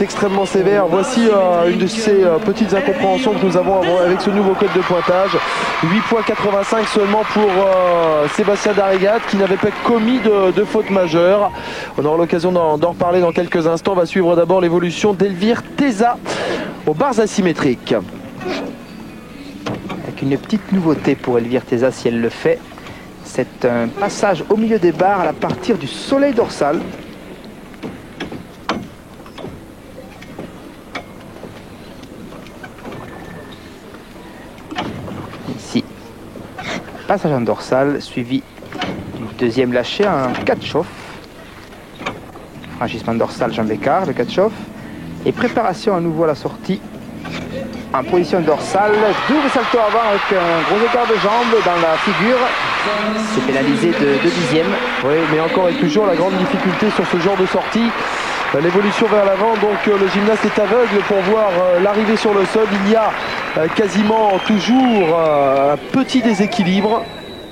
extrêmement sévère. Voici une de ces petites incompréhensions que nous avons avec ce nouveau code de pointage. 8,85 seulement pour Sébastien Darrigade, qui n'avait pas commis de faute majeure. On aura l'occasion d'en reparler dans quelques instants. On va suivre d'abord l'évolution d'Elvire Teza aux barres asymétriques. Avec une petite nouveauté pour Elvire Teza, si elle le fait, c'est un passage au milieu des barres à partir du soleil dorsal. Ici, passage en dorsal, suivi du deuxième lâcher en catch-off. Franchissement dorsal, jambe écart, le catch-off. Et préparation à nouveau à la sortie. En position dorsale, double salto avant avec un gros écart de jambes dans la figure. C'est pénalisé de 2 dixièmes. Oui, mais encore et toujours la grande difficulté sur ce genre de sortie. L'évolution vers l'avant, donc le gymnaste est aveugle pour voir l'arrivée sur le sol. Il y a quasiment toujours un petit déséquilibre.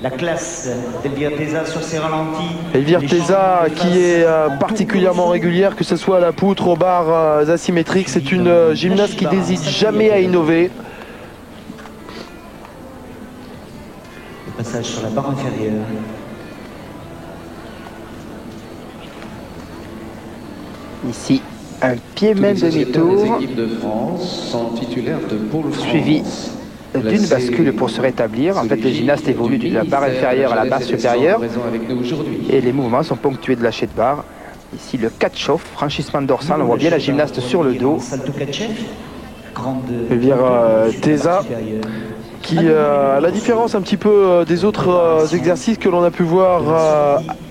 La classe d'Elvire Teza sur ses ralentis. Elvire Teza qui est particulièrement régulière, que ce soit à la poutre, aux barres asymétriques. C'est une gymnaste qui n'hésite jamais à innover. Le passage sur la barre inférieure. Ici, un pied-même demi-tour. Les équipes de France sont titulaires de pôle France. Suivi d'une bascule pour se rétablir. En fait, les gymnastes évoluent de la barre inférieure à la barre supérieure. Et les mouvements sont ponctués de lâcher de barre. Ici, le catch-off, franchissement dorsal. On voit bien la gymnaste sur le dos. Elvire Teza, qui, à la différence un petit peu des autres exercices que l'on a pu voir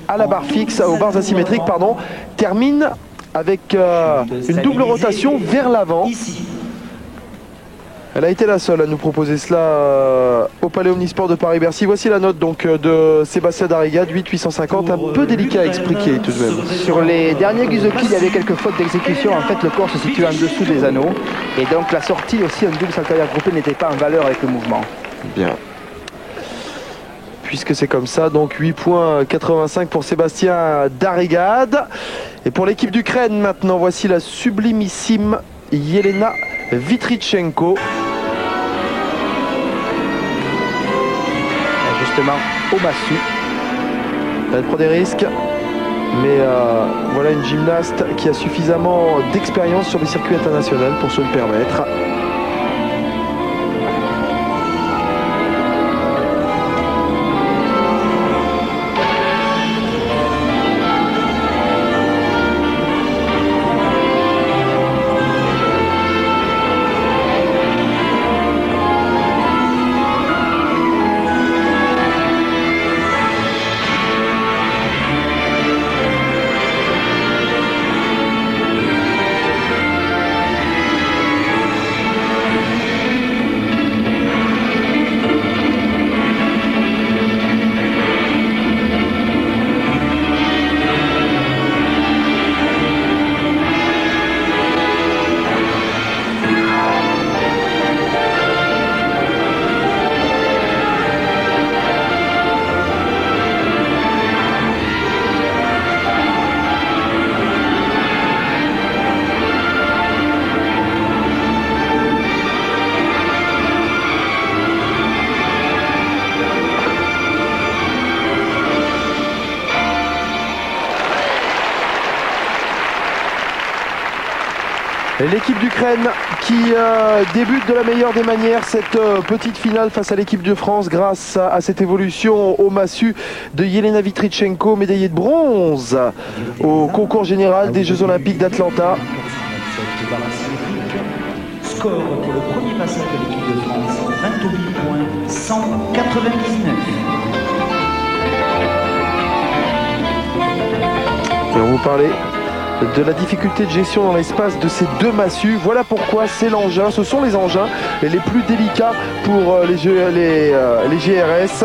à la barre fixe, aux barres asymétriques, pardon, termine avec une double rotation vers l'avant. Elle a été la seule à nous proposer cela au Palais Omnisport de Paris-Bercy. Voici la note donc de Sébastien Darrigade, 8,850, un peu délicat à expliquer tout de même. Sur les derniers Guzuki, il y avait quelques fautes d'exécution. En fait, le corps se situe en dessous des anneaux. Et donc la sortie aussi en double salto arrière groupé n'était pas en valeur avec le mouvement. Bien. Puisque c'est comme ça, donc 8,85 pour Sébastien Darrigade. Et pour l'équipe d'Ukraine maintenant, voici la sublimissime Yelena Vitrichenko. Justement au massue. Elle prend des risques, mais voilà une gymnaste qui a suffisamment d'expérience sur les circuits internationaux pour se le permettre. L'équipe d'Ukraine qui débute de la meilleure des manières cette petite finale face à l'équipe de France grâce à cette évolution au massue de Yelena Vitrichenko, médaillée de bronze au concours général des Jeux Olympiques d'Atlanta. Score pour le premier passage de l'équipe de France, 28 points, 199. Et on vous parlait de la difficulté de gestion dans l'espace de ces deux massues. Voilà pourquoi c'est l'engin, ce sont les engins les plus délicats pour les GRS.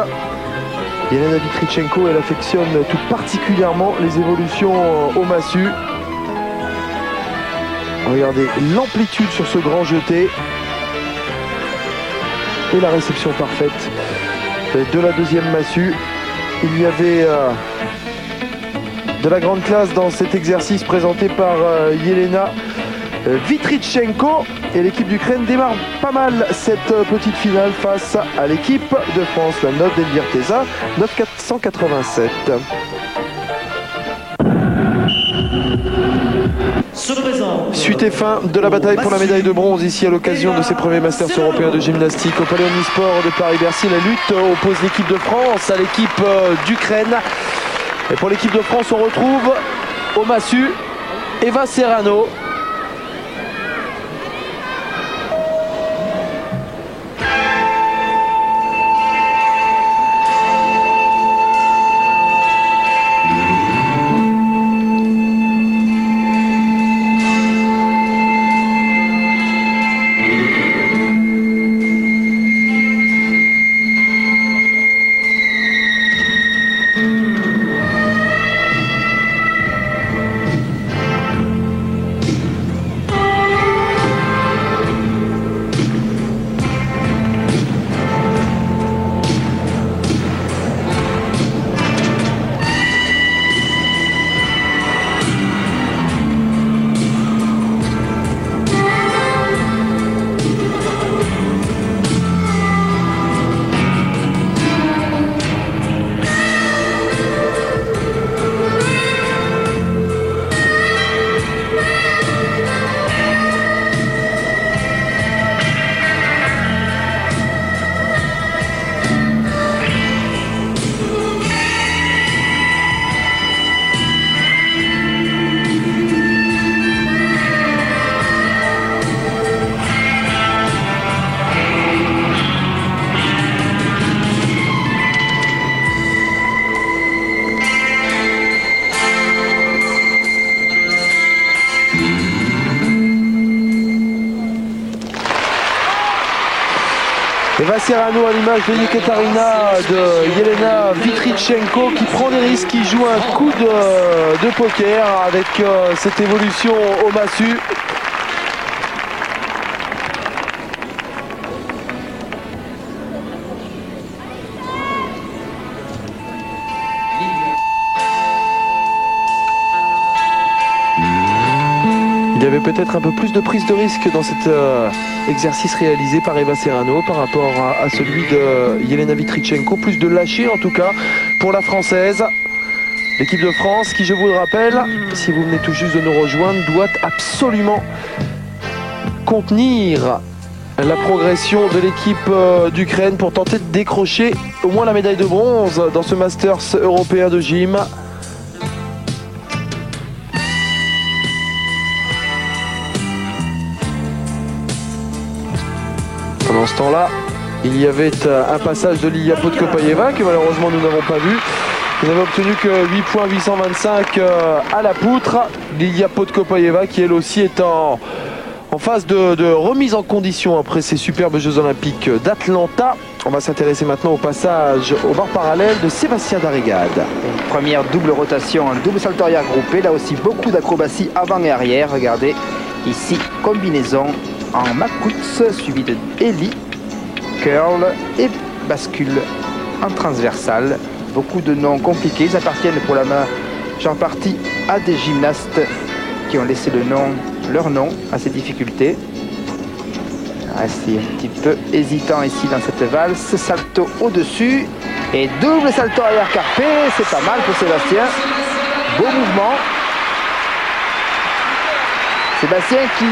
Yelena Vitrichenko, elle affectionne tout particulièrement les évolutions au massue. Regardez l'amplitude sur ce grand jeté et la réception parfaite de la deuxième massue. Il y avait de la grande classe dans cet exercice présenté par Yelena Vitrichenko. Et l'équipe d'Ukraine démarre pas mal cette petite finale face à l'équipe de France, la note d'Elvire Teza, 9,487. Suite et fin de la bataille pour la médaille de bronze ici à l'occasion de ces premiers Masters européens de gymnastique au Palais Omnisport de Paris-Bercy. La lutte oppose l'équipe de France à l'équipe d'Ukraine. Et pour l'équipe de France, on retrouve au massue Eva Serrano. Eva Serrano à l'image de Yekaterina de Yelena Vitrichenko qui prend des risques, qui joue un coup de poker avec cette évolution au massue. Il y avait peut-être un peu plus de prise de risque dans cet exercice réalisé par Eva Serrano par rapport à celui de Yelena Vitrichenko. Plus de lâcher en tout cas pour la Française. L'équipe de France qui, je vous le rappelle, si vous venez tout juste de nous rejoindre, doit absolument contenir la progression de l'équipe d'Ukraine pour tenter de décrocher au moins la médaille de bronze dans ce Masters européen de gym. Pendant ce temps-là, il y avait un passage de Lilia Podkopayeva que malheureusement nous n'avons pas vu. Vous n'avez obtenu que 8,825 à la poutre. Lilia Podkopayeva qui elle aussi est en phase de remise en condition après ces superbes Jeux Olympiques d'Atlanta. On va s'intéresser maintenant au passage au barre parallèle de Sébastien Darrigade. Une première double rotation, un double salto arrière groupé. Là aussi beaucoup d'acrobatie avant et arrière. Regardez ici, combinaison en Makuts, suivi de Eli, curl et bascule en transversal. Beaucoup de noms compliqués, ils appartiennent pour la majeure partie à des gymnastes qui ont laissé leur nom à ces difficultés. C'est un petit peu hésitant ici dans cette valse. Salto au-dessus et double salto arrière carpé, c'est pas mal pour Sébastien. Beau mouvement. Sébastien qui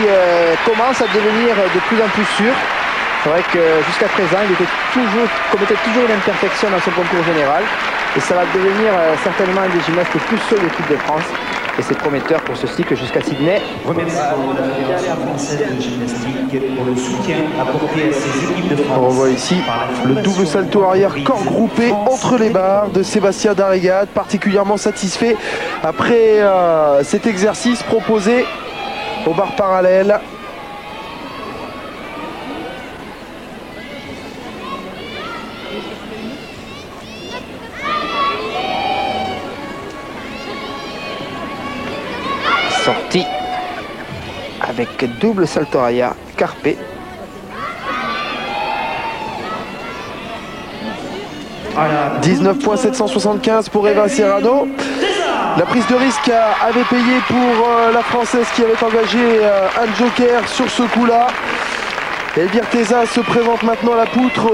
commence à devenir de plus en plus sûr. C'est vrai que jusqu'à présent, il commettait toujours une imperfection dans son concours général. Et ça va devenir certainement un des gymnastes les plus sûrs de l'équipe de France. Et c'est prometteur pour ce cycle jusqu'à Sydney. Remercions la Fédération française de gymnastique pour le soutien apporté à ces équipes de France. On voit ici le double salto arrière corps groupé entre les barres de Sébastien Darrigade, particulièrement satisfait après cet exercice proposé au barre parallèle. Sortie avec double salto arrière carpé. Voilà. 19,775 pour Eva Serrano. La prise de risque avait payé pour la Française qui avait engagé un joker sur ce coup-là. Elvire Teza se présente maintenant à la poutre.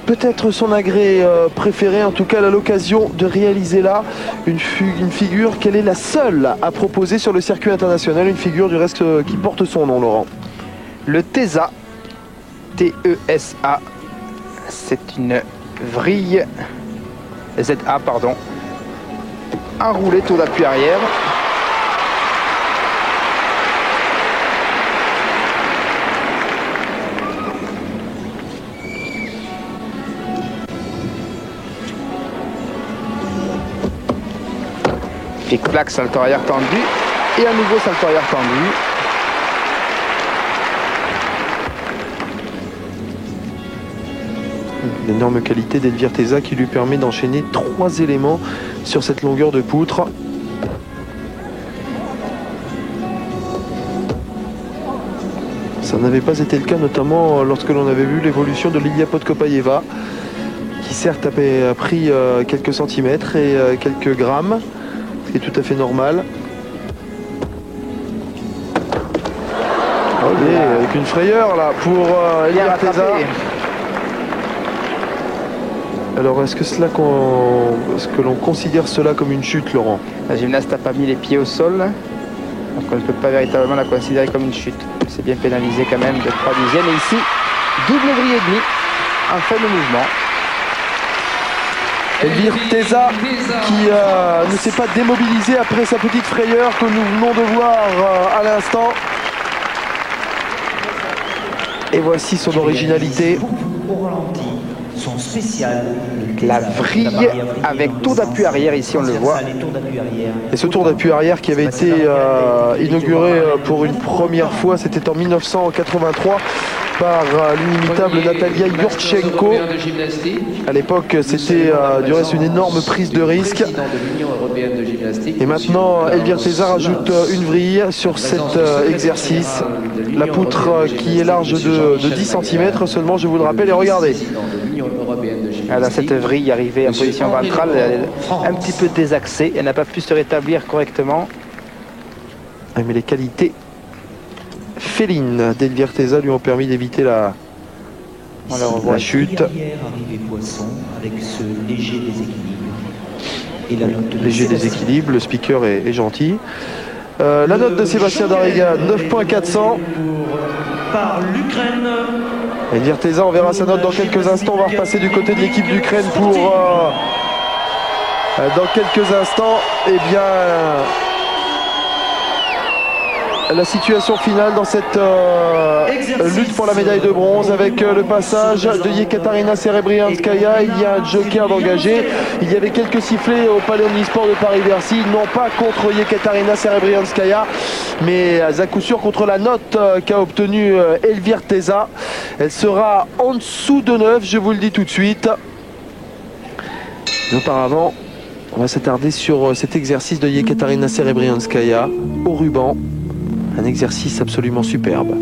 Peut-être son agrès préféré, en tout cas elle a l'occasion de réaliser là une figure qu'elle est la seule à proposer sur le circuit international, une figure du reste qui porte son nom, Laurent. Le Teza, T-E-S-A, c'est une vrille, Z-A pardon, enroulé tour d'appui arrière. Flic-flac, salto arrière tendu et un nouveau salto arrière tendu. L'énorme qualité d'Elvire Teza qui lui permet d'enchaîner 3 éléments sur cette longueur de poutre. Ça n'avait pas été le cas notamment lorsque l'on avait vu l'évolution de Lilia Podkopayeva qui certes a pris quelques centimètres et quelques grammes, ce qui est tout à fait normal. Allez, avec une frayeur là pour Elvire Teza. Alors est-ce que l'on considère cela comme une chute, Laurent? La gymnaste n'a pas mis les pieds au sol, donc on ne peut pas véritablement la considérer comme une chute. C'est bien pénalisé quand même de 3 dixièmes. Et ici, double vrille et demi en fin de mouvement. Elvire Teza qui ne s'est pas démobilisée après sa petite frayeur que nous venons de voir à l'instant. Et voici son originalité. Au ralenti, son spécial. La vrille avec tour d'appui arrière, ici on le voit. Et ce tour d'appui arrière qui avait été inauguré pour une première fois, c'était en 1983 par l'inimitable Natalia Yurchenko. À l'époque, c'était du reste une énorme prise de risque. Et maintenant, Elvire Teza rajoute une vrille sur cet exercice. La poutre qui est large de 10 cm seulement, je vous le rappelle, et regardez. Elle a cette vrille arrivée en position ventrale, elle est un petit peu désaxée, elle n'a pas pu se rétablir correctement. Mais les qualités félines d'Elvire Teza lui ont permis d'éviter la chute. Avec ce léger déséquilibre. Léger déséquilibre, le speaker est gentil. La note de Sébastien Darriga, 9.400. Par l'Ukraine. Elvire Teza, on verra sa note dans quelques instants. On va repasser du côté de l'équipe d'Ukraine pour dans quelques instants, eh bien, la situation finale dans cette lutte pour la médaille de bronze avec le passage de Yekaterina Serebrianskaya. Il y a un joker d'engagé. Il y avait quelques sifflets au Palais Omnisport de Paris-Bercy, non pas contre Yekaterina Serebrianskaya, mais à coup sûr contre la note qu'a obtenue Elvire Teza. Elle sera en dessous de 9, je vous le dis tout de suite. Mais auparavant, on va s'attarder sur cet exercice de Yekaterina Serebrianskaya au ruban. Un exercice absolument superbe.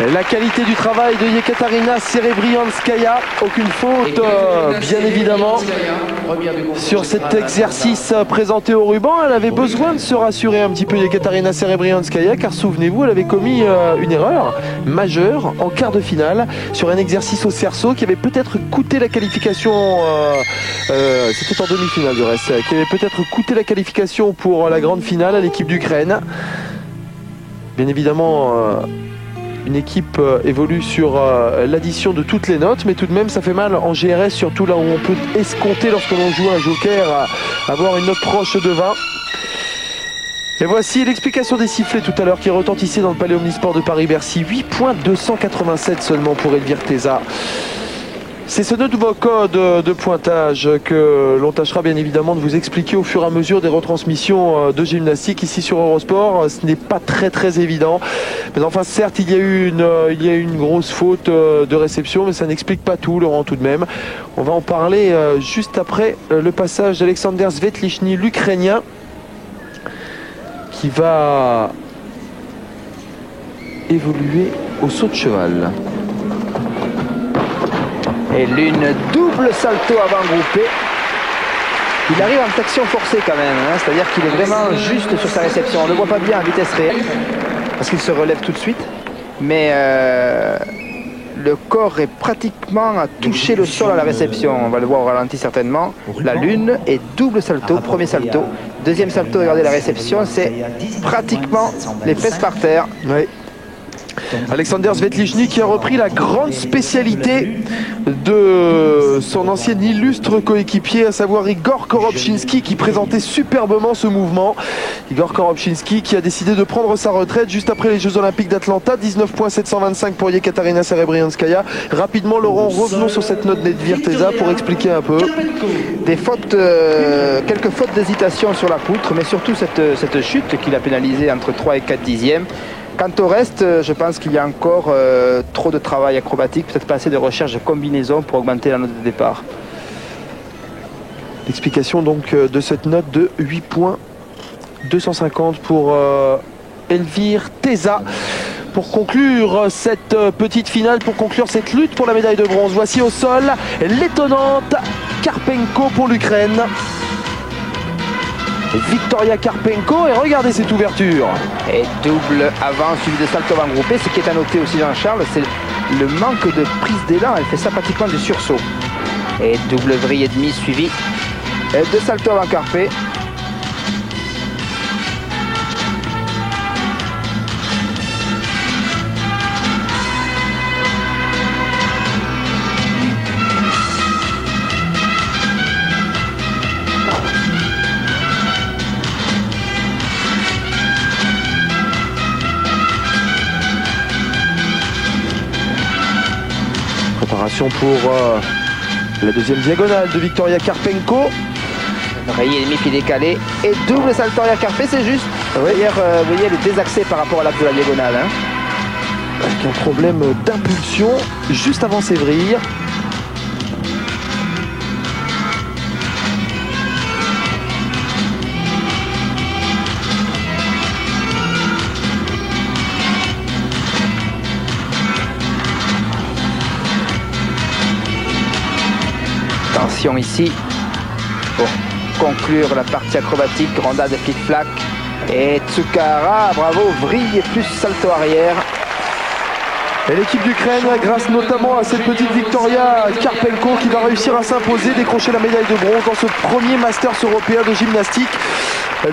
La qualité du travail de Yekaterina Serebrianskaya, aucune faute bien évidemment sur cet exercice présenté au ruban. Elle avait besoin de se rassurer un petit peu, Yekaterina Serebrianskaya, car souvenez-vous, elle avait commis une erreur majeure en quart de finale sur un exercice au cerceau qui avait peut-être coûté la qualification, c'était en demi-finale du reste, qui avait peut-être coûté la qualification pour la grande finale à l'équipe d'Ukraine. Bien évidemment, une équipe évolue sur l'addition de toutes les notes, mais tout de même ça fait mal en GRS, surtout là où on peut escompter lorsque l'on joue un joker à avoir une note proche de 20. Et voici l'explication des sifflets tout à l'heure qui retentissait dans le Palais Omnisport de Paris-Bercy. 8,287 seulement pour Elvire Teza. C'est ce nouveau code de pointage que l'on tâchera bien évidemment de vous expliquer au fur et à mesure des retransmissions de gymnastique ici sur Eurosport. Ce n'est pas très évident. Mais enfin, certes, il y a eu une grosse faute de réception, mais ça n'explique pas tout, Laurent, tout de même. On va en parler juste après le passage d'Alexander Svetlichny, l'Ukrainien, qui va évoluer au saut de cheval. Et l'une double salto avant groupé. Il arrive en flexion forcée quand même, hein, c'est-à-dire qu'il est vraiment juste sur sa réception. On ne le voit pas bien à vitesse réelle, parce qu'il se relève tout de suite. Mais le corps est pratiquement à toucher le sol à la réception. On va le voir au ralenti certainement. La lune et double salto, premier salto. Deuxième salto, regardez la réception, c'est pratiquement les fesses par terre. Oui. Alexander Svetlichny qui a repris la grande spécialité de son ancien illustre coéquipier, à savoir Igor Korobchinski, qui présentait superbement ce mouvement. Igor Korobchinski qui a décidé de prendre sa retraite juste après les Jeux Olympiques d'Atlanta. 19,725 pour Yekaterina Serebrianskaya. Rapidement, Laurent, revenons sur cette note d'Elvire Teza pour expliquer un peu. Des fautes, quelques fautes d'hésitation sur la poutre, mais surtout cette chute qu'il a pénalisée entre 3 et 4 dixièmes. Quant au reste, je pense qu'il y a encore trop de travail acrobatique, peut-être pas assez de recherche de combinaison pour augmenter la note de départ. L'explication donc de cette note de 8,250 pour Elvire Teza. Pour conclure cette petite finale, pour conclure cette lutte pour la médaille de bronze, voici au sol l'étonnante Karpenko pour l'Ukraine. Victoria Karpenko, et regardez cette ouverture. Et double avant suivi de salto avant groupé. Ce qui est à noter aussi, Jean-Charles, c'est le manque de prise d'élan. Elle fait ça pratiquement du sursaut. Et double vrille et demi suivi de salto avant carpé. Préparation pour la deuxième diagonale de Victoria Karpenko. Rayé et demi-pied décalé. Et double salto arrière carpé, c'est juste. Oui. D'ailleurs, vous voyez le désaxé par rapport à l'axe de la diagonale. Hein. Avec un problème d'impulsion juste avant ses vrilles. Attention ici pour conclure la partie acrobatique, rondade flic-flac. Et Tsukahara, bravo, vrille et plus salto arrière. Et l'équipe d'Ukraine, grâce notamment à cette petite Victoria Karpenko, qui va réussir à s'imposer, décrocher la médaille de bronze dans ce premier Masters européen de gymnastique.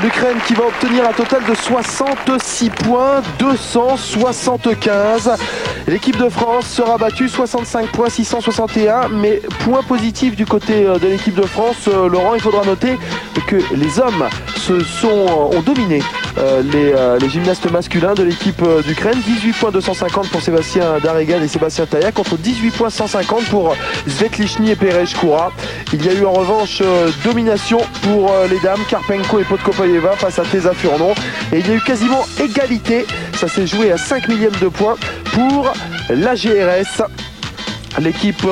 L'Ukraine qui va obtenir un total de 66 points, 275. L'équipe de France sera battue 65 points, 661. Mais point positif du côté de l'équipe de France, Laurent, il faudra noter que les hommes ont dominé les gymnastes masculins de l'équipe d'Ukraine. 18 points 250 pour Sébastien Darrigan et Sébastien Taïa contre 18 points 150 pour Svetlichny et Perez Koura. Il y a eu en revanche domination pour les dames, Karpenko et Podkopayeva face à Teza Furnon. Et il y a eu quasiment égalité, ça s'est joué à 5 millièmes de points pour la GRS. L'équipe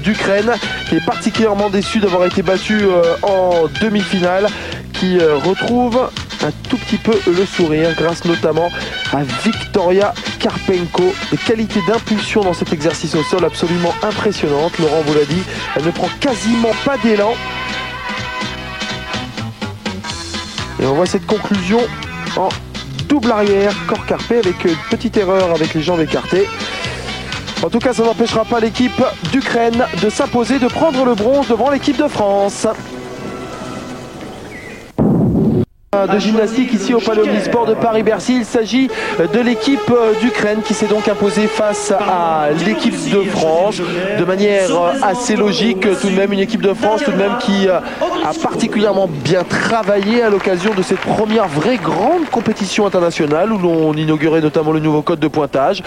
d'Ukraine qui est particulièrement déçue d'avoir été battue en demi-finale, qui retrouve un tout petit peu le sourire grâce notamment à Victoria Karpenko. Des qualités d'impulsion dans cet exercice au sol absolument impressionnantes. Laurent vous l'a dit, elle ne prend quasiment pas d'élan. Et on voit cette conclusion en double arrière, corps carpé avec une petite erreur avec les jambes écartées. En tout cas, ça n'empêchera pas l'équipe d'Ukraine de s'imposer, de prendre le bronze devant l'équipe de France. De gymnastique ici au Palais Omnisport de Paris-Bercy. Il s'agit de l'équipe d'Ukraine qui s'est donc imposée face à l'équipe de France de manière assez logique. Tout de même une équipe de France tout de même qui a particulièrement bien travaillé à l'occasion de cette première vraie grande compétition internationale où l'on inaugurait notamment le nouveau code de pointage.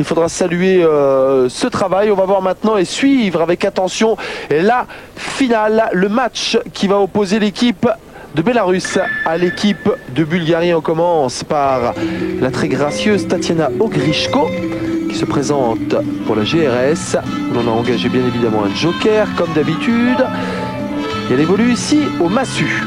Il faudra saluer ce travail. On va voir maintenant et suivre avec attention la finale, le match qui va opposer l'équipe de Bélarus à l'équipe de Bulgarie. On commence par la très gracieuse Tatiana Ogrishko qui se présente pour la GRS. On a engagé bien évidemment un joker comme d'habitude. Et elle évolue ici au Massue.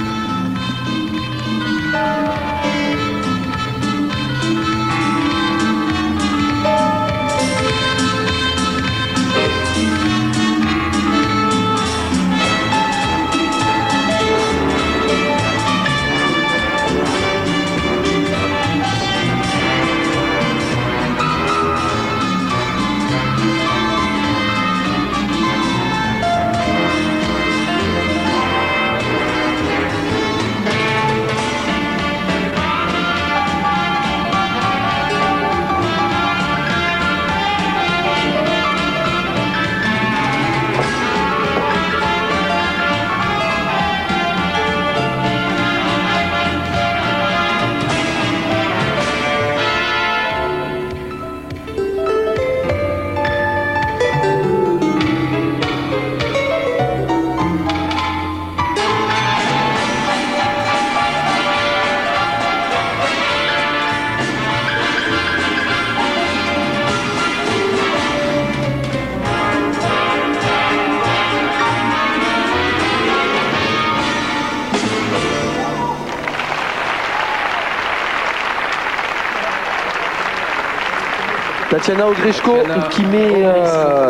Tatiana Ogrishko qui met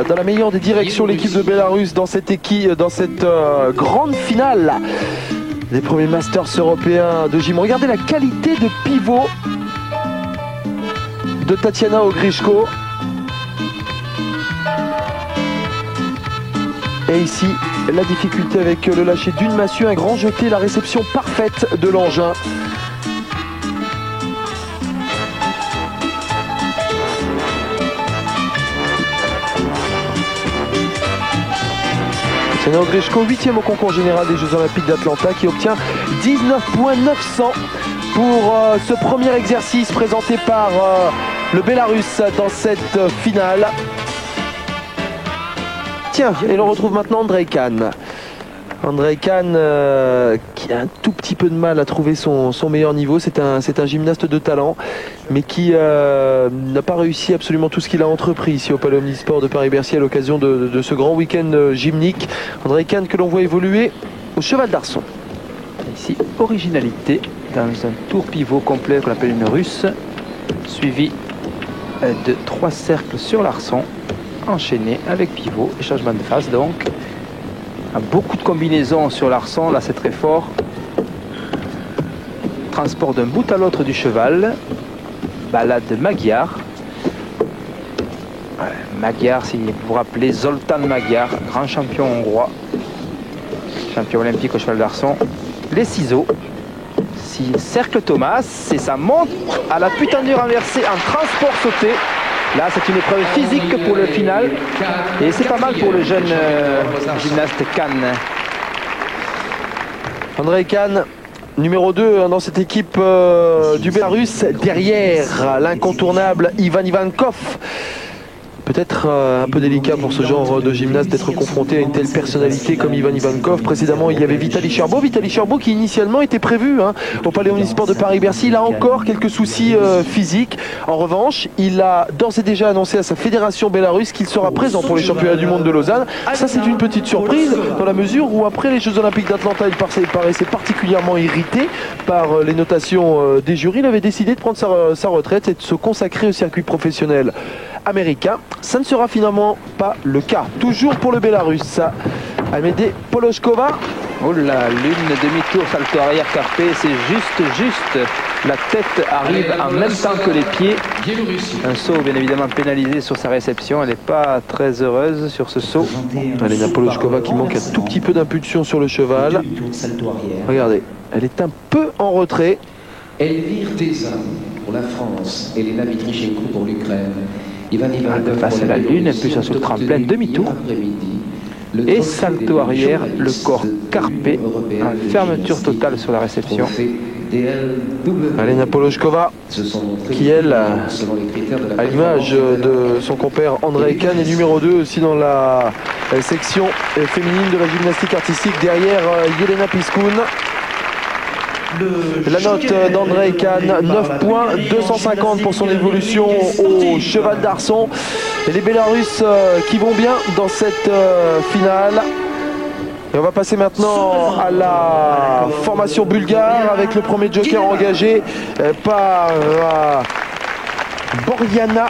dans la meilleure des directions l'équipe de Bélarus dans cette grande finale des premiers Masters européens de gym. Regardez la qualité de pivot de Tatiana Ogrishko. Et ici, la difficulté avec le lâcher d'une massue, un grand jeté, la réception parfaite de l'engin. Tatiana Ogrishko, 8e au concours général des Jeux Olympiques d'Atlanta, qui obtient 19,900 pour ce premier exercice présenté par le Bélarus dans cette finale. Tiens, et l'on retrouve maintenant Andrei Khan. Andrei Khan qui a un tout petit peu de mal à trouver son meilleur niveau. C'est un gymnaste de talent, mais qui n'a pas réussi absolument tout ce qu'il a entrepris ici au Palais Omnisport de Paris-Bercy à l'occasion de ce grand week-end gymnique. Andrei Khan que l'on voit évoluer au cheval d'arçon. Ici, originalité dans un tour pivot complet qu'on appelle une russe, suivi de 3 cercles sur l'arçon, enchaîné avec pivot et changement de face. Donc, beaucoup de combinaisons sur l'arçon, là c'est très fort. Transport d'un bout à l'autre du cheval. Balade Magyar. Magyar, si vous vous rappelez, Zoltán Magyar, grand champion hongrois, champion olympique au cheval d'arçon. Les ciseaux. Cercle Thomas, et ça monte à la putannure inversée en transport sauté. Là, c'est une épreuve physique pour le final. Et c'est pas mal pour le jeune gymnaste Khan. Andrei Khan, numéro 2 dans cette équipe du Bélarus. Derrière, l'incontournable Ivan Ivankov. Peut-être un peu délicat pour ce genre de gymnaste d'être confronté à une telle personnalité comme Ivan Ivankov. Précédemment, il y avait Vitaly Cherbo. Vitaly Cherbo qui initialement était prévu au Palais Omnisport de Paris-Bercy. Il a encore quelques soucis physiques. En revanche, il a d'ores et déjà annoncé à sa fédération bélarusse qu'il sera présent pour les championnats du monde de Lausanne. Ça, c'est une petite surprise dans la mesure où après les Jeux Olympiques d'Atlanta, il paraissait particulièrement irrité par les notations des jurys. Il avait décidé de prendre sa retraite et de se consacrer au circuit professionnel américain. Ça ne sera finalement pas le cas. Toujours pour le Bélarus, Amédée Polochkova. Oh là, l'une demi-tour salto arrière carpé, c'est juste. La tête arrive en même temps que les pieds. Un saut bien évidemment pénalisé sur sa réception. Elle n'est pas très heureuse sur ce saut. Alena Polochkova qui manque un tout petit peu d'impulsion sur le cheval. Regardez, elle est un peu en retrait. Elvire Teza pour la France, Elena Mitrichenko pour l'Ukraine. Ivan Ivankov face à la lune, plus un saut de tremplin demi-tour. Et salto arrière, le corps carpé, en fermeture totale sur la réception. Alena Polochkova, qui elle, à l'image de son compère Andrei Kahn, est numéro 2 aussi dans la section féminine de la gymnastique artistique derrière Yelena Piskun. La note d'Andrei Kahn, 9 points, 250 pour son évolution au cheval d'arçon. Et les Bélarusses qui vont bien dans cette finale. Et on va passer maintenant à la formation bulgare avec le premier joker engagé par Boriana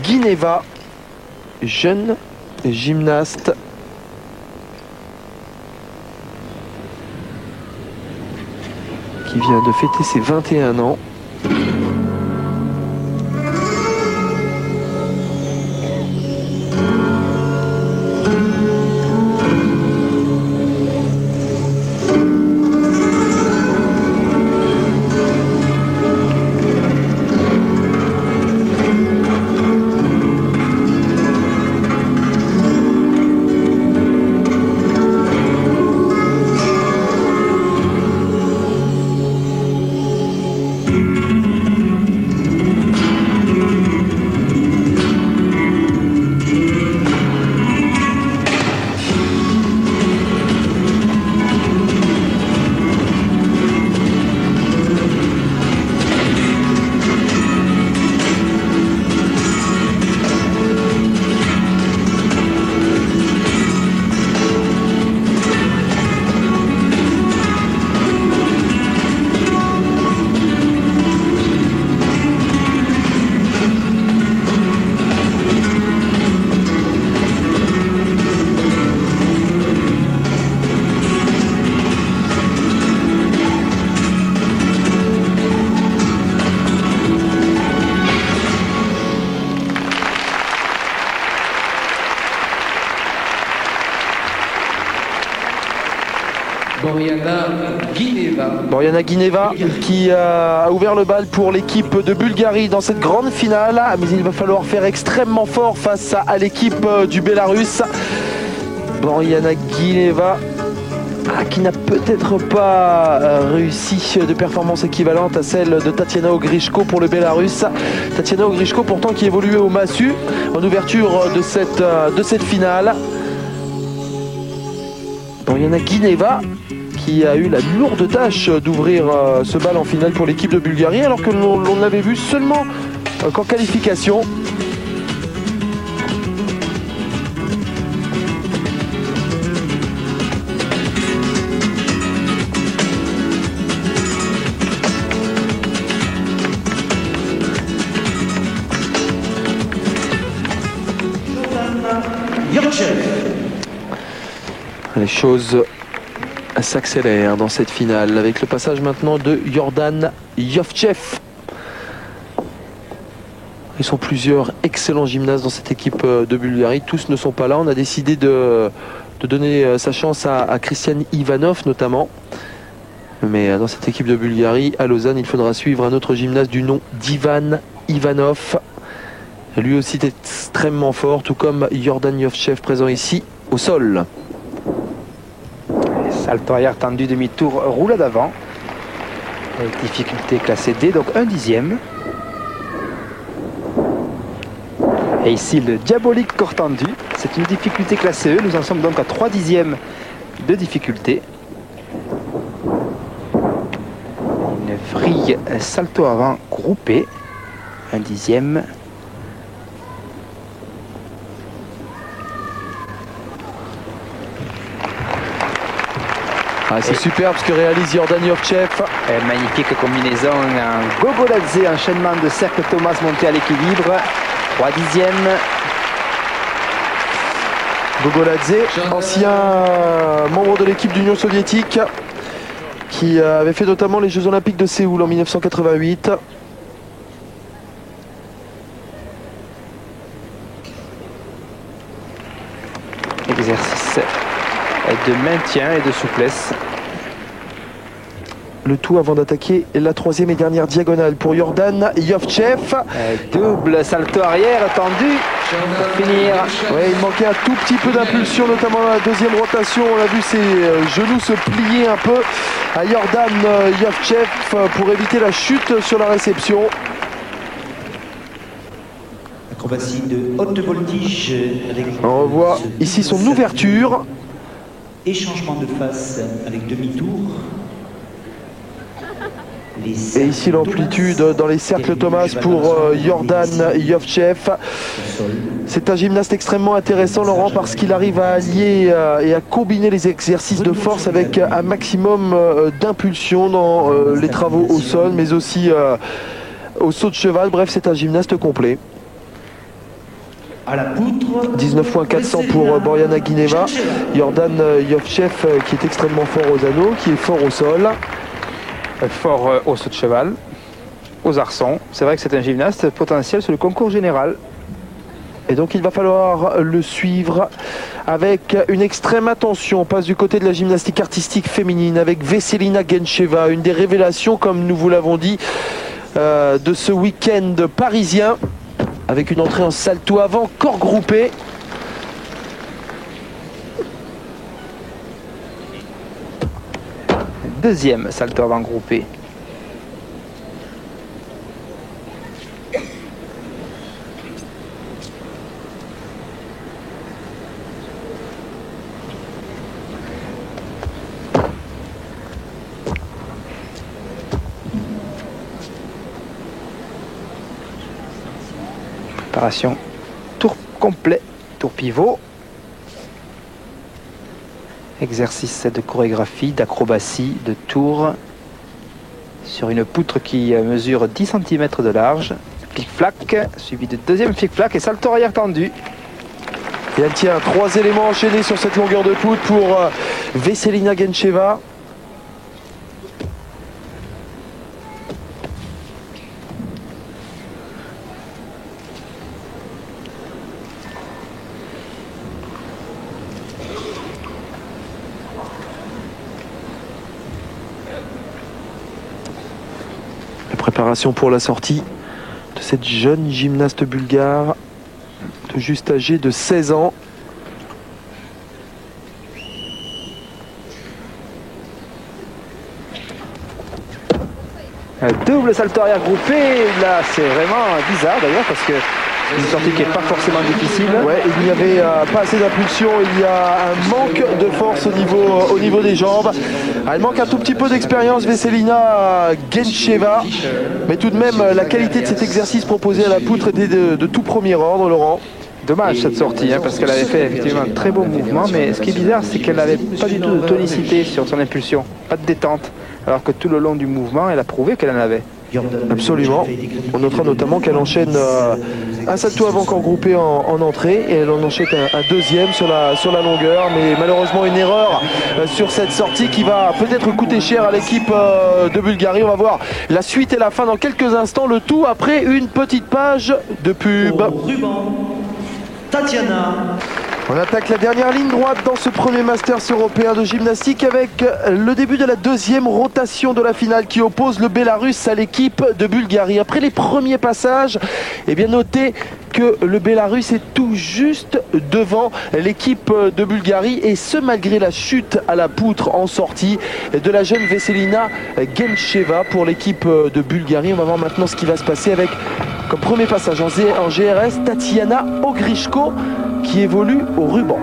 Guineva, jeune gymnaste. Qui vient de fêter ses 21 ans. Boriana Guineva qui a ouvert le bal pour l'équipe de Bulgarie dans cette grande finale, mais il va falloir faire extrêmement fort face à l'équipe du Bélarus. Boriana Guineva qui n'a peut-être pas réussi de performance équivalente à celle de Tatiana Ogrishko pour le Bélarus. Tatiana Ogrishko pourtant qui évoluait au Massu en ouverture de cette finale. Boriana Guineva qui a eu la lourde tâche d'ouvrir ce bal en finale pour l'équipe de Bulgarie, alors que l'on l'avait vu seulement qu'en qualification. Les choses s'accélèrent dans cette finale avec le passage maintenant de Jordan Yovchev. Ils sont plusieurs excellents gymnastes dans cette équipe de Bulgarie. Tous ne sont pas là. On a décidé de donner sa chance à Christian Ivanov notamment. Mais dans cette équipe de Bulgarie, à Lausanne, il faudra suivre un autre gymnaste du nom d'Ivan Ivanov. Lui aussi est extrêmement fort, tout comme Jordan Yovchev présent ici au sol. Salto arrière tendu, demi-tour, roulade d'avant. Difficulté classée D, donc 1/10. Et ici le diabolique corps tendu. C'est une difficulté classée E. Nous en sommes donc à 3 dixièmes de difficulté. Une vrille salto avant groupé. 1 dixième. Ah, c'est superbe ce que réalise Jordan Yovchev. Magnifique combinaison en gogoladze, enchaînement de cercle Thomas monté à l'équilibre. 3 dixièmes. Gogoladze, ancien membre de l'équipe d'Union soviétique, qui avait fait notamment les Jeux Olympiques de Séoul en 1988. Exercice de maintien et de souplesse. Le tout avant d'attaquer la troisième et dernière diagonale pour Jordan Yovchev. Double salto arrière tendu pour finir. Ouais, il manquait un tout petit peu d'impulsion, notamment dans la deuxième rotation. On a vu ses genoux se plier un peu à Jordan Yovchev pour éviter la chute sur la réception. Acrobatie de haute voltige avec... On revoit ici son ouverture. Et changement de face avec demi-tour. Et ici l'amplitude dans les cercles Thomas pour Jordan Yovchev. C'est un gymnaste extrêmement intéressant, Laurent, parce qu'il arrive à allier et à combiner les exercices de force avec un maximum d'impulsion dans les travaux au sol, mais aussi au saut de cheval. Bref, c'est un gymnaste complet. À la poutre, 19.400 pour Boriana Guineva. Jordan Yovchev qui est extrêmement fort aux anneaux, qui est fort au sol. Fort au saut de cheval, aux arçons. C'est vrai que c'est un gymnaste potentiel sur le concours général. Et donc il va falloir le suivre avec une extrême attention. On passe du côté de la gymnastique artistique féminine avec Veselina Gencheva, une des révélations, comme nous vous l'avons dit, de ce week-end parisien, avec une entrée en salto avant, corps groupé. Deuxième salto avant groupé. Préparation tour complet, tour pivot. Exercice de chorégraphie, d'acrobatie, de tour sur une poutre qui mesure 10 cm de large. Flic-flac, suivi de deuxième flic-flac et salto arrière tendu. Et elle tient 3 éléments enchaînés sur cette longueur de poutre pour Veselina Gencheva. Préparation pour la sortie de cette jeune gymnaste bulgare, tout juste âgée de 16 ans. Un double salto arrière groupé, là c'est vraiment bizarre d'ailleurs parce que une sortie qui n'est pas forcément difficile. Ouais, il n'y avait pas assez d'impulsion, il y a un manque de force au niveau des jambes. Elle manque un tout petit peu d'expérience, Veselina Gencheva, mais tout de même la qualité de cet exercice proposé à la poutre était de tout premier ordre, Laurent. Dommage cette sortie, parce qu'elle avait fait effectivement un très beau mouvement, mais ce qui est bizarre, c'est qu'elle n'avait pas du tout de tonicité sur son impulsion, pas de détente, alors que tout le long du mouvement, elle a prouvé qu'elle en avait. Absolument. On notera notamment qu'elle enchaîne un salto avant corps groupé en entrée et elle en enchaîne un deuxième sur la longueur, mais malheureusement une erreur sur cette sortie qui va peut-être coûter cher à l'équipe de Bulgarie. On va voir la suite et la fin dans quelques instants, le tout après une petite page de pub. Au ruban, Tatiana On attaque la dernière ligne droite dans ce premier Masters européen de gymnastique avec le début de la deuxième rotation de la finale qui oppose le Bélarus à l'équipe de Bulgarie. Après les premiers passages, eh bien notez que le Bélarus est tout juste devant l'équipe de Bulgarie et ce malgré la chute à la poutre en sortie de la jeune Veselina Gencheva pour l'équipe de Bulgarie. On va voir maintenant ce qui va se passer avec comme premier passage en GRS Tatiana Ogrishko qui évolue au ruban.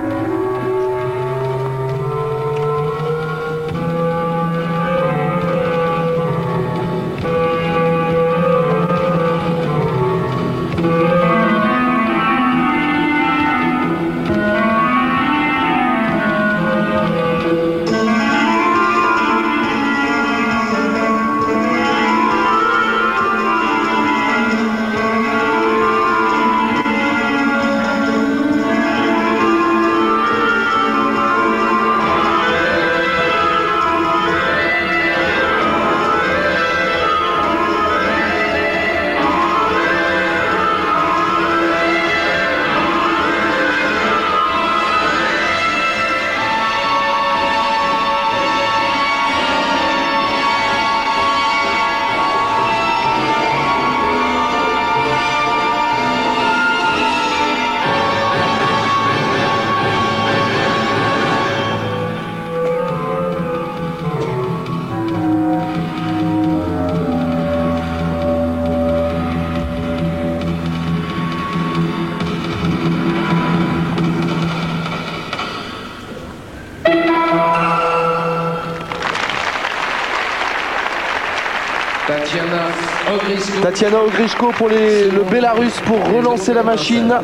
Tatiana Ogrishko pour le Bélarus pour relancer la machine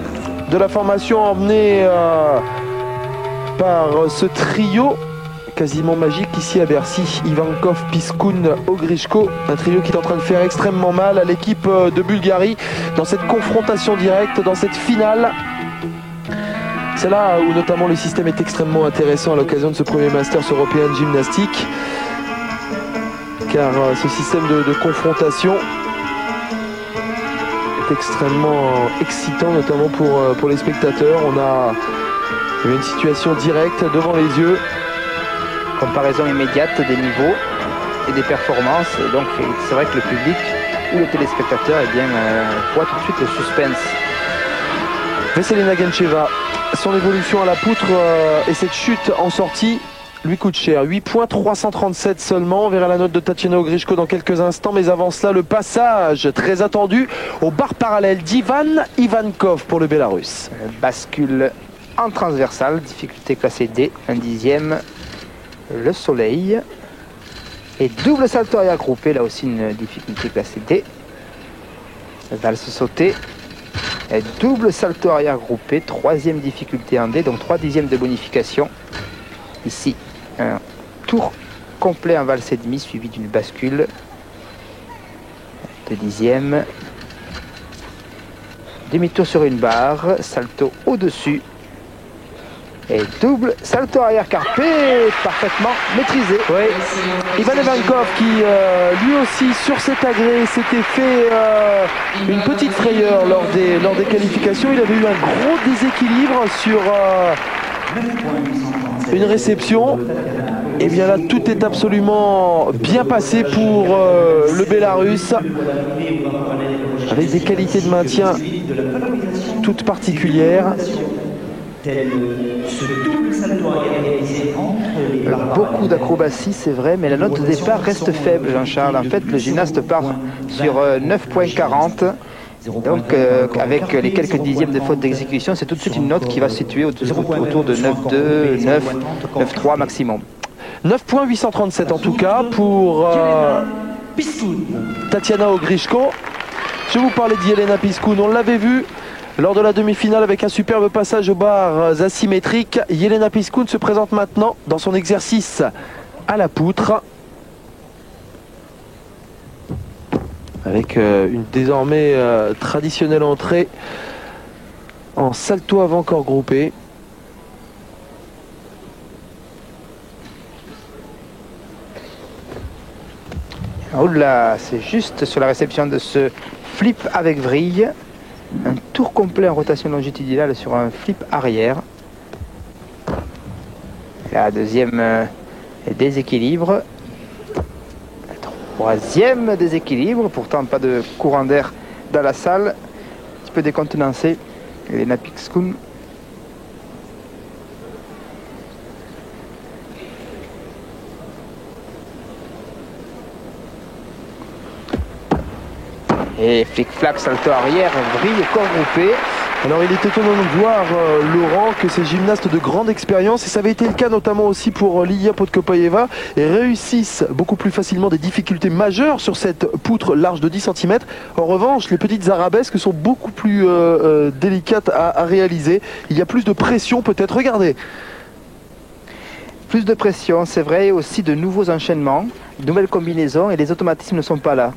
de la formation emmenée par ce trio quasiment magique ici à Bercy. Ivankov, Piskoun, Ogrishko, un trio qui est en train de faire extrêmement mal à l'équipe de Bulgarie dans cette confrontation directe, dans cette finale. C'est là où notamment le système est extrêmement intéressant à l'occasion de ce premier Masters européen de gymnastique, car ce système de confrontation est extrêmement excitant, notamment pour les spectateurs. On a une situation directe devant les yeux. Comparaison immédiate des niveaux et des performances. Et donc c'est vrai que le public ou le téléspectateur voit tout de suite le suspense. Veselina Gencheva, son évolution à la poutre et cette chute en sortie lui coûte cher. 8 points, 337 seulement. On verra la note de Tatiana Ogrishko dans quelques instants. Mais avant cela, le passage très attendu au bar parallèle d'Ivan Ivankov pour le Bélarus. Bascule en transversale, difficulté classée D, un dixième. Le soleil. Et double salto arrière groupé, là aussi une difficulté classée D. Valse sautée. Et double salto arrière groupé, troisième difficulté en D, donc 3 dixièmes de bonification. Ici, un tour complet en valse et demi suivi d'une bascule de dixième. Demi-tour sur une barre, salto au-dessus. Et double salto arrière carpé, parfaitement maîtrisé. Oui. Ivan Ivankov qui lui aussi sur cet agrès s'était fait une petite frayeur lors des qualifications. Il avait eu un gros déséquilibre sur une réception. Et bien là tout est absolument bien passé pour le Bélarus, avec des qualités de maintien toutes particulières. Alors, beaucoup d'acrobatie, c'est vrai, mais la note de départ reste faible, Jean-Charles. En fait, le gymnaste part sur 9,40. Donc, avec les quelques dixièmes de faute d'exécution, c'est tout de suite une note qui va se situer autour de 9,2, 9, 9,3 maximum. 9,837 en tout cas pour Tatiana Ogrishko. Je vous parlais d'Yelena Piskoun, on l'avait vu lors de la demi-finale avec un superbe passage aux barres asymétriques. Yelena Piskoun se présente maintenant dans son exercice à la poutre, avec une désormais traditionnelle entrée en salto avant corps groupé. Oh là, c'est juste sur la réception de ce flip avec vrille. Un tour complet en rotation longitudinale sur un flip arrière. La deuxième déséquilibre. Troisième déséquilibre, pourtant pas de courant d'air dans la salle. Un petit peu décontenancé. Elena Piskun. Et flic-flac, salto arrière, vrille, corps groupé. Alors il est étonnant de voir, Laurent, que ces gymnastes de grande expérience, et ça avait été le cas notamment aussi pour Lilia Podkopaeva, et réussissent beaucoup plus facilement des difficultés majeures sur cette poutre large de 10 cm. En revanche, les petites arabesques sont beaucoup plus délicates à réaliser. Il y a plus de pression peut-être. Regardez. Plus de pression, c'est vrai, et aussi de nouveaux enchaînements, de nouvelles combinaisons, et les automatismes ne sont pas là.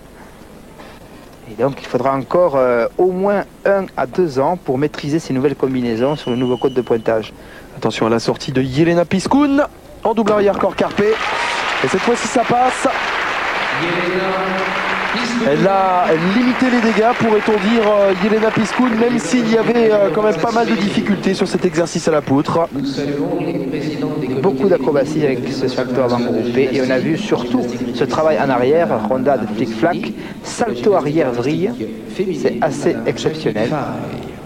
Et donc il faudra encore au moins 1 à 2 ans pour maîtriser ces nouvelles combinaisons sur le nouveau code de pointage. Attention à la sortie de Yelena Piskun en double arrière corps carpé. Et cette fois-ci ça passe. Elle a limité les dégâts, pourrait-on dire, Yelena Piskun, même s'il y avait quand même pas mal de difficultés sur cet exercice à la poutre. Beaucoup d'acrobatie avec ce salto avant groupé, et on a vu surtout ce travail en arrière, rondade, flic-flac, salto arrière vrille, c'est assez exceptionnel.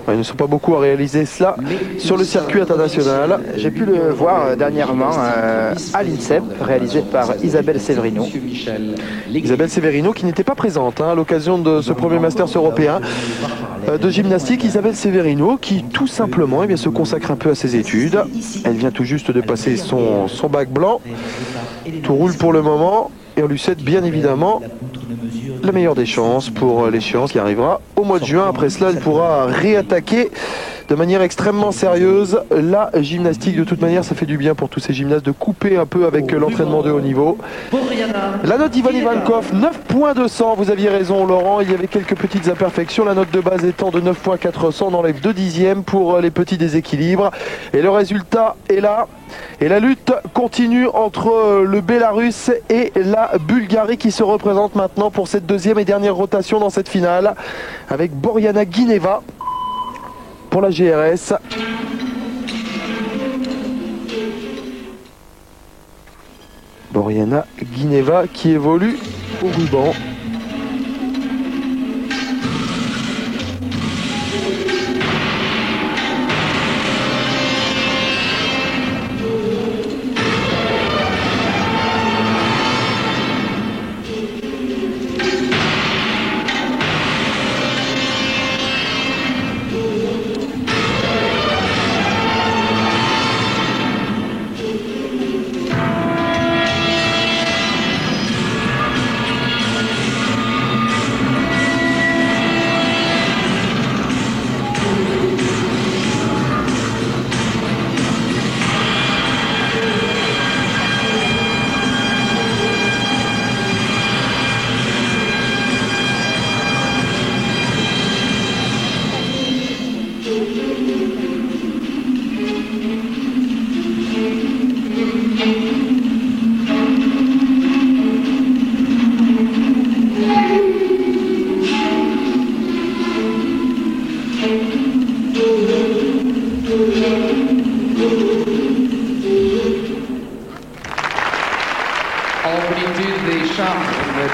Ils ne sont pas beaucoup à réaliser cela sur le circuit international. J'ai pu le voir dernièrement à l'INSEP, réalisé par Isabelle Severino. Isabelle Severino qui n'était pas présente à l'occasion de ce premier Masters européen de gymnastique. Isabelle Severino qui tout simplement se consacre un peu à ses études. Elle vient tout juste de passer son bac blanc. Tout roule pour le moment et on lui souhaite bien évidemment la meilleure des chances pour l'échéance qui arrivera au mois de juin. Après cela, elle pourra réattaquer de manière extrêmement sérieuse la gymnastique. De toute manière, ça fait du bien pour tous ces gymnastes de couper un peu avec l'entraînement de haut niveau. La note d'Ivan Ivankov, 9.200. Vous aviez raison, Laurent, il y avait quelques petites imperfections. La note de base étant de 9.400, on enlève 2 dixièmes pour les petits déséquilibres. Et le résultat est là. Et la lutte continue entre le Bélarus et la Bulgarie qui se représente maintenant pour cette deuxième et dernière rotation dans cette finale avec Boriana Guineva pour la GRS. Boriana Guineva qui évolue au ruban.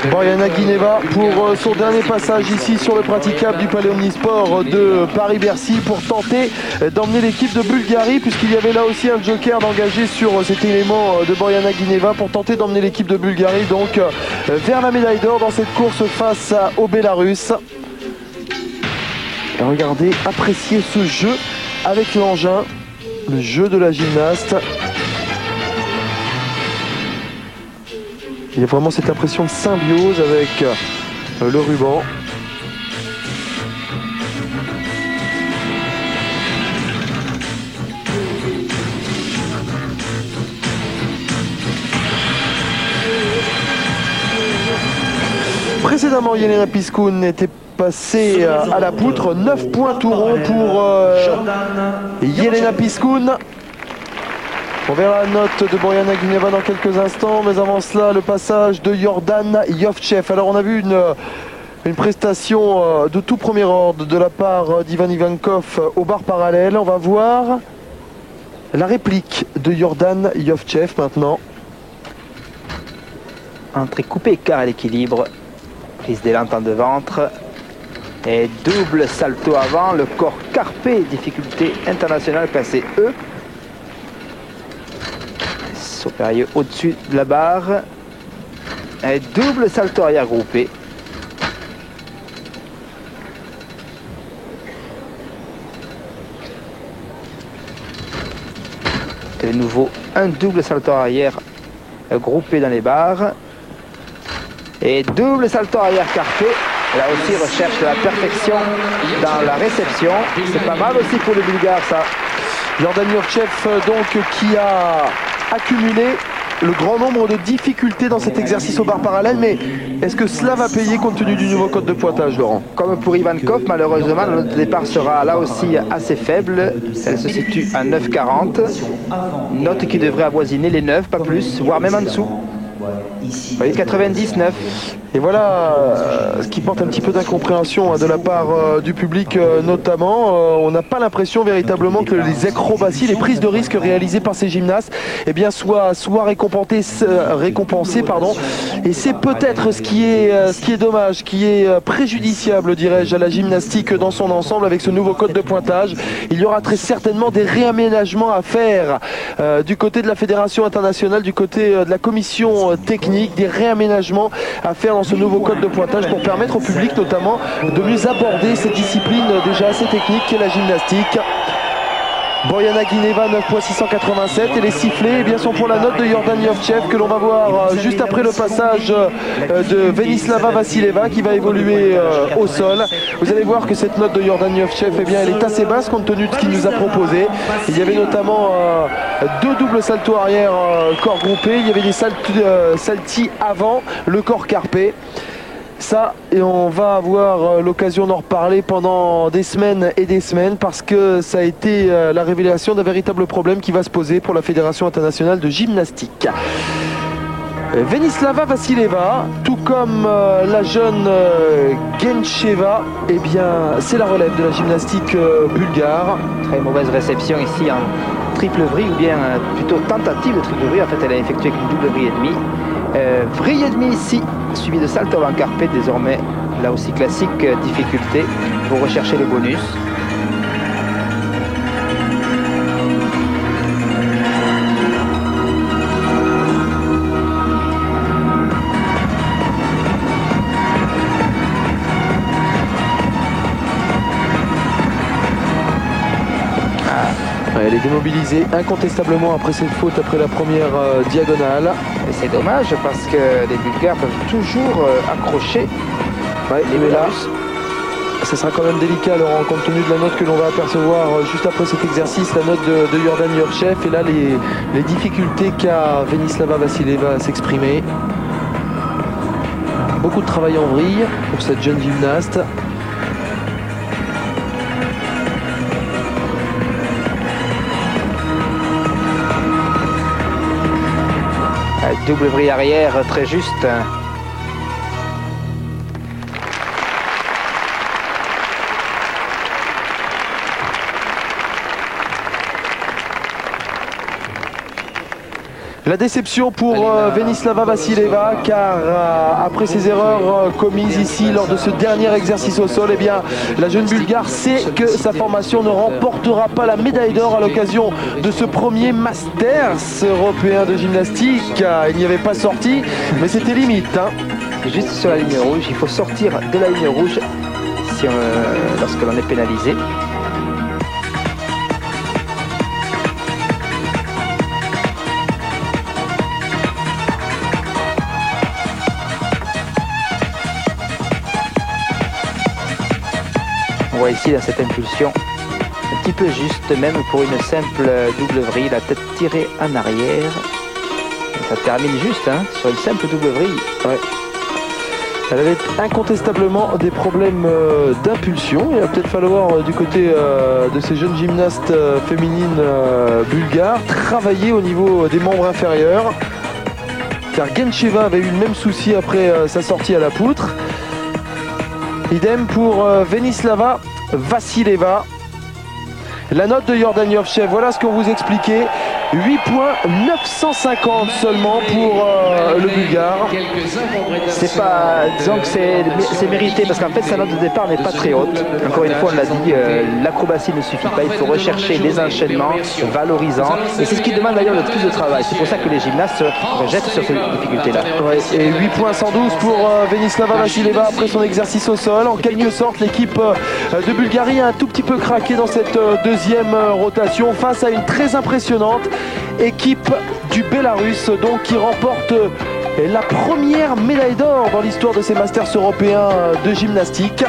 Boriana Guineva pour son dernier passage ici sur le praticable du Palais Omnisport de Paris-Bercy pour tenter d'emmener l'équipe de Bulgarie, puisqu'il y avait là aussi un joker d'engager sur cet élément de Boriana Guineva pour tenter d'emmener l'équipe de Bulgarie donc vers la médaille d'or dans cette course face au Bélarus. Et regardez, appréciez ce jeu avec l'engin, le jeu de la gymnaste. Il y a vraiment cette impression de symbiose avec le ruban. Précédemment, Yelena Piskun était passée à la poutre. 9 points tout rond pour Yelena Piskun. On verra la note de Boriana Guineva dans quelques instants, mais avant cela, le passage de Jordan Jovchev. Alors on a vu une prestation de tout premier ordre de la part d'Ivan Ivankov au bar parallèle. On va voir La réplique de Jordan Yovchev maintenant. Entrée coupée, écart à l'équilibre. Prise d'élan de ventre. Et double salto avant, le corps carpé, difficulté internationale classée E. Saut périlleux au-dessus de la barre. Et double salto arrière groupé. De nouveau, un double salto arrière groupé dans les barres. Et double salto arrière carpé. Là aussi, recherche de la perfection dans la réception. C'est pas mal aussi pour le Bulgare, ça. Jordan Yovchev, donc, qui a accumulé le grand nombre de difficultés dans cet exercice au bar parallèle, mais est-ce que cela va payer compte tenu du nouveau code de pointage, Laurent? Comme pour Ivankov, malheureusement, la note de départ sera là aussi assez faible. Elle se situe à 9,40. Note qui devrait avoisiner les 9, pas plus, voire même en dessous. Vous voyez, 99. Et voilà ce qui porte un petit peu d'incompréhension de la part du public notamment. On n'a pas l'impression véritablement que les acrobaties, les prises de risque réalisées par ces gymnastes eh bien, soient récompensées. Et c'est peut-être ce qui est dommage, qui est préjudiciable, dirais-je, à la gymnastique dans son ensemble avec ce nouveau code de pointage. Il y aura très certainement des réaménagements à faire du côté de la Fédération internationale, du côté de la commission technique, des réaménagements à faire dans ce nouveau code de pointage pour permettre au public notamment de mieux aborder cette discipline déjà assez technique qu'est la gymnastique. Borjana Gineva 9,687 et les sifflets eh bien, sont pour la note de Jordan Yovchev que l'on va voir juste après le passage de Venislava Vassileva qui va évoluer au sol. Vous allez voir que cette note de Jordan Yovchev eh bien, elle est assez basse compte tenu de ce qu'il nous a proposé. Il y avait notamment deux doubles saltos arrière corps groupé, il y avait des saltis avant le corps carpé. Ça, et on va avoir l'occasion d'en reparler pendant des semaines et des semaines parce que ça a été la révélation d'un véritable problème qui va se poser pour la Fédération internationale de gymnastique. Venislava Vassileva, tout comme la jeune Gencheva, eh bien, c'est la relève de la gymnastique bulgare. Très mauvaise réception ici en triple vrille, ou bien plutôt tentative de triple vrille. En fait, elle a effectué avec une double vrille et demie. Vrille et demie ici, suivi de salto avant carpé, désormais là aussi classique difficulté pour rechercher le bonus. Elle est démobilisée incontestablement après cette faute, après la première diagonale. Et c'est dommage parce que les Bulgares peuvent toujours accrocher les médailles. Ça sera quand même délicat, Laurent, compte tenu de la note que l'on va apercevoir juste après cet exercice, la note de Jordan Yovchev. Et là, les difficultés qu'a Venislava Vassileva à s'exprimer. Beaucoup de travail en vrille pour cette jeune gymnaste. Double vrille arrière, très juste. La déception pour Venislava Vassileva car après ses erreurs commises ici lors de ce dernier exercice au sol, eh bien, la jeune Bulgare sait que sa formation ne remportera pas la médaille d'or à l'occasion de ce premier Masters européen de gymnastique. Il n'y avait pas sorti, mais c'était limite. Juste sur la ligne rouge, il faut sortir de la ligne rouge lorsque l'on est pénalisé. On voit ici dans cette impulsion un petit peu juste, même pour une simple double vrille, la tête tirée en arrière. Et ça termine juste sur une simple double vrille. Ouais. Elle avait incontestablement des problèmes d'impulsion. Il va peut-être falloir du côté de ces jeunes gymnastes féminines bulgares travailler au niveau des membres inférieurs. Car Gencheva avait eu le même souci après sa sortie à la poutre. Idem pour Venislava Vassileva. la note de Yordan Yovchev. Voilà ce qu'on vous expliquait. 8 points, 950 seulement pour le Bulgare. C'est pas, disons que c'est mérité parce qu'en fait sa note de départ n'est pas très haute. Encore une fois, on l'a dit, l'acrobatie ne suffit pas. Il faut rechercher les enchaînements valorisants et c'est ce qui demande d'ailleurs le plus de travail. C'est pour ça que les gymnastes se rejettent sur ces difficultés-là. Ouais, et 8 points 112 pour Venislava Vasileva après son exercice au sol. En quelque sorte, l'équipe de Bulgarie a un tout petit peu craqué dans cette deuxième rotation face à une très impressionnante équipe du Bélarus, donc qui remporte la première médaille d'or dans l'histoire de ces Masters européens de gymnastique.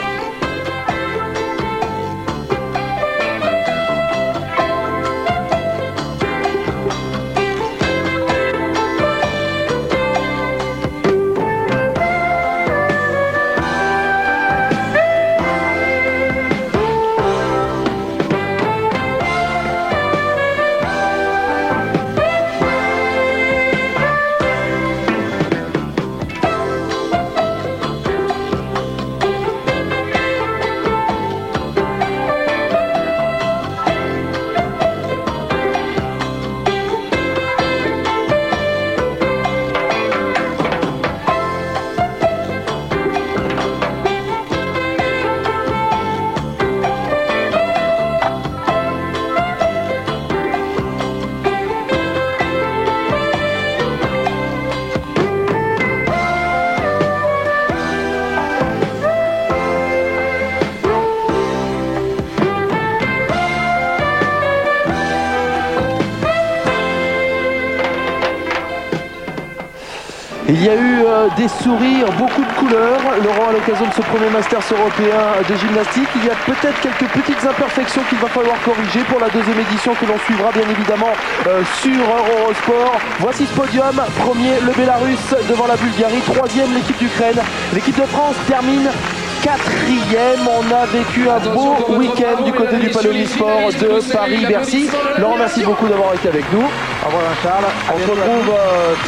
Il y a eu des sourires, beaucoup de couleurs, Laurent, à l'occasion de ce premier Masters européen de gymnastique. Il y a peut-être quelques petites imperfections qu'il va falloir corriger pour la deuxième édition que l'on suivra bien évidemment sur Eurosport. Voici ce podium. Premier, le Bélarus devant la Bulgarie. Troisième, l'équipe d'Ukraine. L'équipe de France termine quatrième. On a vécu un beau week-end du côté du Palonisport de Paris-Bercy. Laurent, merci beaucoup d'avoir été avec nous. Au revoir Charles. On se retrouve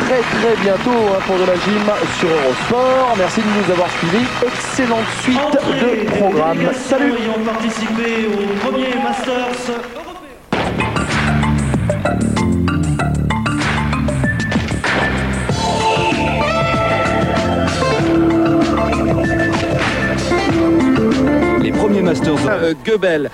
très bientôt pour de la gym sur Eurosport. Merci de nous avoir suivis. Excellente suite de programme. Salut. Ont participé au premier Masters Les premiers Masters Goebel.